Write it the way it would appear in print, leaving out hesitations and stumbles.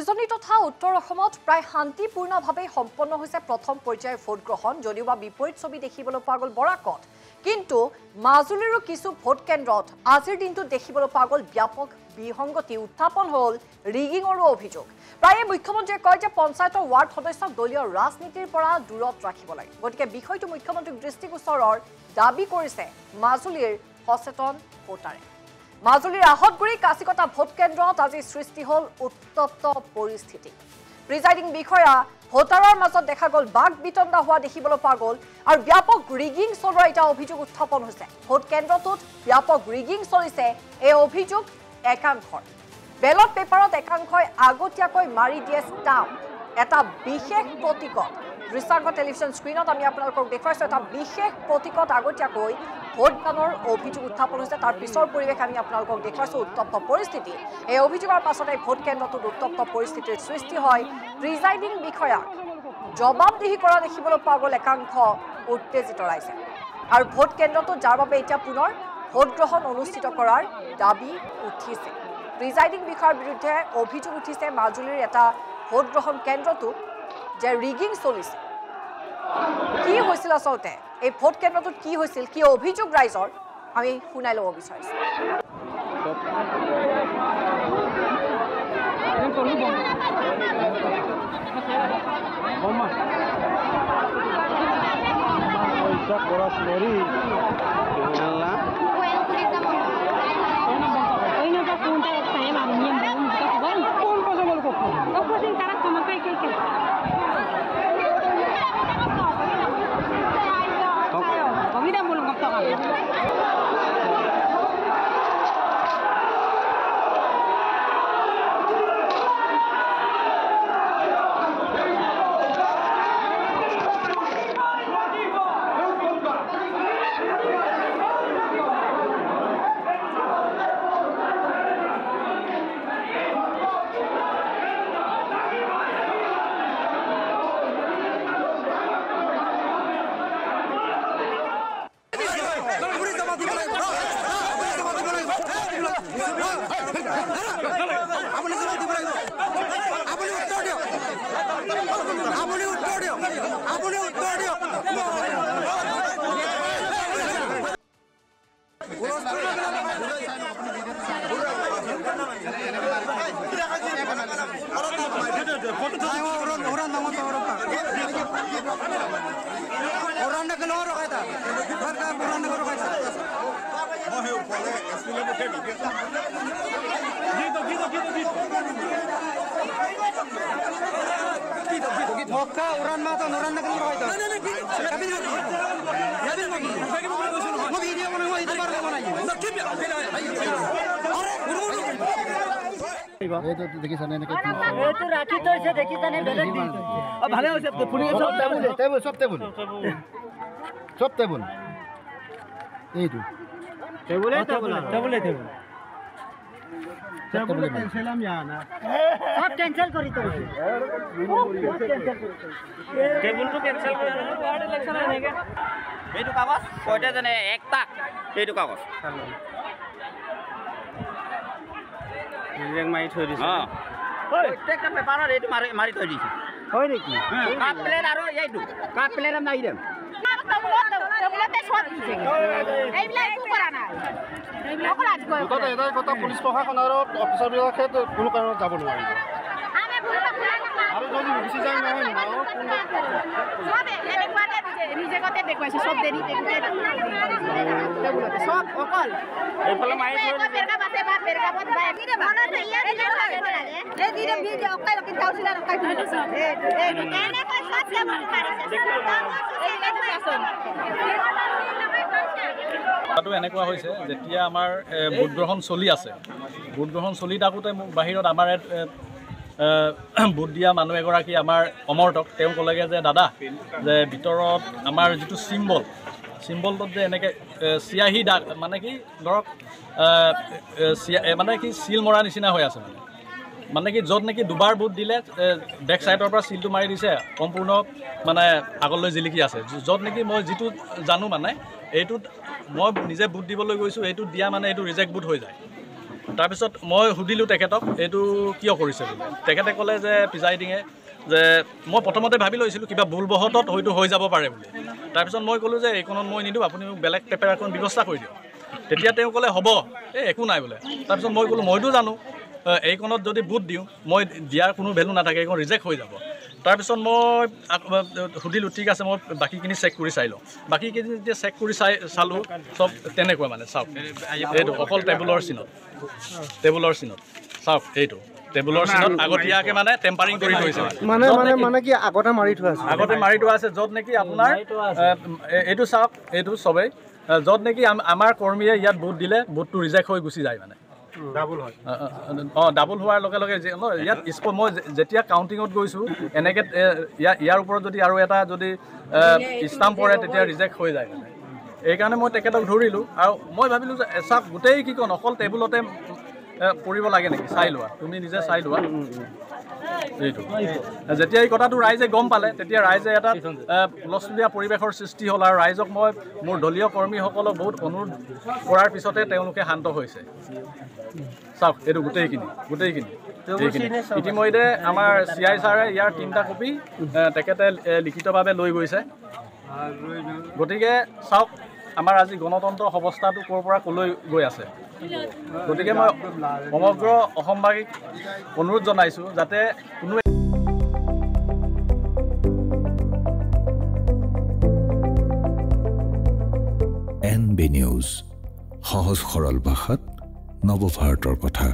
উজনি তথা উত্তৰ অসমত প্ৰায় শান্তিপূৰ্ণভাৱে সম্পন্ন হৈছে প্ৰথম পৰ্যায়ৰ ভোট গ্ৰহণ যদিও বা বিপৰীত ছবি দেখিবলৈ পোৱা গ'ল বৰাকত কিন্তু মাজুলীৰ কিছু ভোট কেন্দ্ৰত আজিৰ দিনটোত দেখিবলৈ পোৱা গ'ল ব্যাপক বিসংগতি উত্থাপন হ'ল ৰিগিঙৰ অভিযোগ প্ৰায় মুখ্যমন্ত্ৰীয়ে কয় যে পঞ্চায়তৰ ৱাৰ্ড সদস্যক দলীয় ৰাজনীতিৰ পৰা দূৰত ৰাখিব লাগে গতিকে বিষয়টো মুখ্যমন্ত্ৰীক দৃষ্টিগোচৰৰ দাবী কৰিছে মাজুলীৰ সচেতন ভোটাৰে মাজুলীৰ আহতগুৰি কাছিকটা ভোট কেন্দ্ৰত আজি সৃষ্টি হ'ল উত্তপ্ত পৰিস্থিতি প্ৰিজাইডিং বিষয়া ভোটাৰৰ মাজত দেখা গ'ল বাক বিতণ্ডা হোৱা দেখিবলৈ পোৱা গ'ল আৰু ব্যাপক ৰিগিং চলোৱাৰ এটা অভিযোগ উত্থাপন হৈছে ভোট কেন্দ্ৰটোত ব্যাপক ৰিগিং চলিছে এই অভিযোগ একাংশৰ বেলট পেপাৰত একাংশই আগতীয়াকৈ মাৰি দিয়ে ষ্টাম্প এটা বিশেষ প্ৰতীকত দৃশ্যাংশ টেলিভিছন স্ক্ৰীণত আমি আপোনালোকক দেখুৱাইছোঁ এটা বিশেষ প্ৰতীকত আগতীয়াকৈ ভোটদানৰ অভিযোগ উত্থাপন হৈছে তাৰ পিছৰ পৰিৱেশ আমি আপোনালোকক দেখুৱাইছোঁ উত্তপ্ত পৰিস্থিতি এই অভিযোগৰ পাছতে ভোট কেন্দ্ৰটোত উত্তপ্ত পৰিস্থিতিৰ সৃষ্টি হয় প্ৰিজাইডিং বিষয়াক জবাবদিহি কৰা দেখিবলৈ পোৱা গ'ল একাংশ উত্তেজিত ৰাইজে আৰু ভোট কেন্দ্ৰটোত যাৰ বাবে এতিয়া পুনৰ ভোট গ্ৰহণ অনুষ্ঠিত কৰাৰ দাবী উঠিছে প্ৰিজাইডিং বিষয়াৰ বিৰুদ্ধে অভিযোগ উঠিছে মাজুলীৰ এটা ভোট গ্ৰহণ কেন্দ্ৰটোত যে ৰিগিং চলিছে কি হৈছিল আচলতে এই ভোট কেন্দ্ৰটোত কি হৈছিল কি অভিযোগ ৰাইজৰ আমি শুনাই ল'ব বিচাৰিছোঁ মাৰি থৈ দিছে প্ৰত্যেকটা পেপাৰত এইটো মাৰি থৈ দিছে হয় নেকি কাপ প্লেট আৰু এইটো কাপ প্লেট মাৰি দিম পুলিচ প্ৰশাসন আৰু অফিচাৰবিলাকে কোনো কাৰণত যাব নোৱাৰিব এনেকুৱা হৈছে যেতিয়া আমাৰ ভোট গ্ৰহণ চলি আছে ভোট গ্ৰহণ চলি থাকোঁতে বাহিৰত আমাৰ ভোট দিয়া মানুহ এগৰাকী আমাৰ অমৰ্তক তেওঁ ক'লেগৈ যে দাদা যে ভিতৰত আমাৰ যিটো চিম্বলটোত যে এনেকৈ চিয়াহী দাগ মানে কি ধৰক মানে কি চিল মৰা নিচিনা হৈ আছে মানে কি য'ত নেকি দুবাৰ ভোট দিলে বেক সাইডৰ পৰা সিলটো মাৰি দিছে সম্পূৰ্ণ মানে আগলৈ জিলিকি আছে য'ত নেকি মই যিটো জানো মানে এইটোত মই নিজে ভোট দিবলৈ গৈছোঁ এইটো দিয়া মানে এইটো ৰিজেক্ট ভোট হৈ যায় তাৰপিছত মই সুধিলোঁ তেখেতক এইটো কিয় কৰিছে বোলে। তেখেতে ক'লে যে প্ৰিজাইডিঙে যে মই প্ৰথমতে ভাবি লৈছিলোঁ কিবা ভুলবশতত হয়তো হৈ যাব পাৰে বুলি। তাৰপিছত মই ক'লোঁ যে এইখনত মই নিদিওঁ, আপুনি মোক বেলেগ পেপাৰ এখন ব্যৱস্থা কৰি দিয়ক। তেতিয়া তেওঁ ক'লে হ'ব, একো নাই বোলে। তাৰপিছত মই ক'লোঁ মইতো জানো এইখনত যদি বুট দিওঁ মই দিয়াৰ কোনো ভেলু নাথাকে, এইখন ৰিজেক্ট হৈ যাব। তাৰপিছত মই সুধিলোঁ ঠিক আছে মই বাকীখিনি চেক কৰি চাই লওঁ। বাকীখিনি যেতিয়া চেক কৰি চালোঁ চব তেনেকুৱা মানে চাওক এইটো অকল টেবুলৰ চিনত চাওক এইটো টেবুলৰ চিনত আগতীয়াকৈ মানে টেম্পাৰিং কৰি থৈছে মানে কি আগতে মাৰি থোৱা আছে য'ত নেকি আপোনাৰ এইটো চাওক এইটো চবেই য'ত নেকি আমাৰ কৰ্মীয়ে ইয়াত বুট দিলে বুটটো ৰিজেক্ট হৈ গুচি যায় মানে ডাবল হোৱাৰ লগে লগে ইয়াত মই যেতিয়া কাউণ্টিঙত গৈছোঁ এনেকৈ ইয়াৰ ওপৰত যদি আৰু এটা যদি ষ্টাম্প পৰে তেতিয়া ৰিজেক্ট হৈ যায় মানে। এইকাৰণে মই তেখেতক ধৰিলোঁ আৰু মই ভাবিলোঁ যে চাওক গোটেই কিখন অকল টেবুলতে পৰিব লাগে নেকি, চাই লোৱা তুমি নিজে চাই লোৱা। এইটো যেতিয়া এই কথাটো ৰাইজে গম পালে তেতিয়া ৰাইজে এটা হুলস্থুলীয়া পৰিৱেশৰ সৃষ্টি হ'ল আৰু ৰাইজক মই মোৰ দলীয় কৰ্মীসকলক বহুত অনুৰোধ কৰাৰ পিছতে তেওঁলোকে শান্ত হৈছে। চাওক এইটো গোটেইখিনি ইতিমধ্যে আমাৰ CI ছাৰে ইয়াৰ 3টা কপি তেখেতে লিখিতভাৱে লৈ গৈছে। গতিকে চাওক আমাৰ আজি গণতন্ত্ৰ অৱস্থাটো ক'ৰ পৰা ক'লৈ গৈ আছে। গতিকে মই সমগ্ৰ অসমবাসীক অনুৰোধ জনাইছোঁ যাতে কোনো NB নিউজ সহজ সৰল ভাষাত নৱভাৰতৰ কথা।